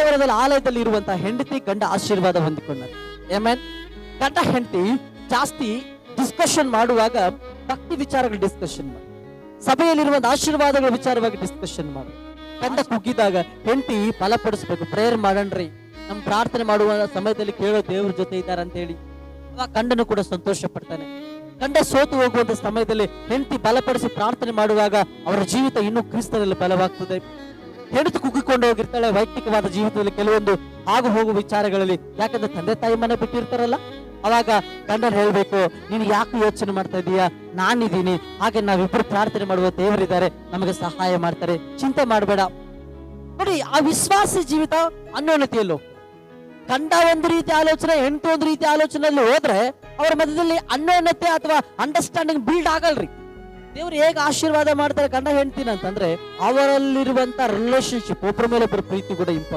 ದೇವರದಲ್ಲಿ ಆಲಯದಲ್ಲಿ ಇರುವಂತಹ ಹೆಂಡತಿ ಗಂಡ ಆಶೀರ್ವಾದ ಹೊಂದಿಕೊಂಡರು. ಆಮೆನ್. ಗಂಡ ಹೆಂಡತಿ ಜಾಸ್ತಿ ಡಿಸ್ಕಷನ್ ಮಾಡುವಾಗ ಭಕ್ತಿ ವಿಚಾರಗಳು ಡಿಸ್ಕಷನ್ ಮಾಡಿ, ಸಭೆಯಲ್ಲಿರುವಂತಹ ಆಶೀರ್ವಾದಗಳ ವಿಚಾರವಾಗಿ ಡಿಸ್ಕಷನ್ ಮಾಡಿ. ಗಂಡ ಕುಗ್ಗಿದಾಗ ಹೆಂಡತಿ ಬಲಪಡಿಸ್ಬೇಕು. ಪ್ರೇಯರ್ ಮಾಡಣ್ರಿ, ನಮ್ ಪ್ರಾರ್ಥನೆ ಮಾಡುವ ಸಮಯದಲ್ಲಿ ಕೇಳೋ ದೇವ್ರ ಜೊತೆ ಇದ್ದಾರೆ ಅಂತ ಹೇಳಿ ಅವಾಗ ಗಂಡನು ಕೂಡ ಸಂತೋಷ ಪಡ್ತಾನೆ. ಗಂಡ ಸೋತು ಹೋಗುವಂತ ಸಮಯದಲ್ಲಿ ಹೆಂಡತಿ ಬಲಪಡಿಸಿ ಪ್ರಾರ್ಥನೆ ಮಾಡುವಾಗ ಅವರ ಜೀವಿತ ಇನ್ನೂ ಕ್ರಿಸ್ತನಲ್ಲಿ ಬಲವಾಗ್ತದೆ. ಹೆಂಡತಿ ಕುಗ್ಗಿಕೊಂಡು ಹೋಗಿರ್ತಾಳೆ ವೈಯಕ್ತಿಕವಾದ ಜೀವಿತದಲ್ಲಿ ಕೆಲವೊಂದು ಆಗು ಹೋಗುವ ವಿಚಾರಗಳಲ್ಲಿ. ಯಾಕಂದ್ರೆ ತಂದೆ ತಾಯಿ ಮನೆ ಬಿಟ್ಟಿರ್ತಾರಲ್ಲ, ಅವಾಗ ಗಂಡನ್ ಹೇಳ್ಬೇಕು, ನೀನು ಯಾಕೆ ಯೋಚನೆ ಮಾಡ್ತಾ ಇದೀಯಾ, ನಾನಿದ್ದೀನಿ, ಹಾಗೆ ನಾವಿಬ್ರು ಪ್ರಾರ್ಥನೆ ಮಾಡುವ ದೇವರಿದ್ದಾರೆ, ನಮಗೆ ಸಹಾಯ ಮಾಡ್ತಾರೆ, ಚಿಂತೆ ಮಾಡಬೇಡ. ನೋಡಿ, ಆ ವಿಶ್ವಾಸ ಜೀವಿತ ಅನ್ಯೋನ್ಯತೆಯಲ್ಲೂ ಗಂಡ ಒಂದು ರೀತಿ ಆಲೋಚನೆ, ಹೆಂಡತಿ ಒಂದು ರೀತಿ ಆಲೋಚನೆಯಲ್ಲಿ ಹೋದ್ರೆ ಅವರ ಮಧ್ಯದಲ್ಲಿ ಅನ್ಯೋನ್ಯತೆ ಅಥವಾ ಅಂಡರ್ಸ್ಟ್ಯಾಂಡಿಂಗ್ ಬಿಲ್ಡ್ ಆಗಲ್ರಿ. ದೇವ್ರು ಹೇಗೆ ಆಶೀರ್ವಾದ ಮಾಡ್ತಾರೆ ಗಂಡ ಹೆಂಡ್ತಿನ ಅಂತಂದ್ರೆ ಅವರಲ್ಲಿರುವಂತ ರಿಲೇಶನ್ಶಿಪ್, ಒಬ್ಬರ ಮೇಲೆ ಒಬ್ಬರ ಪ್ರೀತಿ ಕೂಡ ಇಂಪಾರ್ಟೆಂಟ್.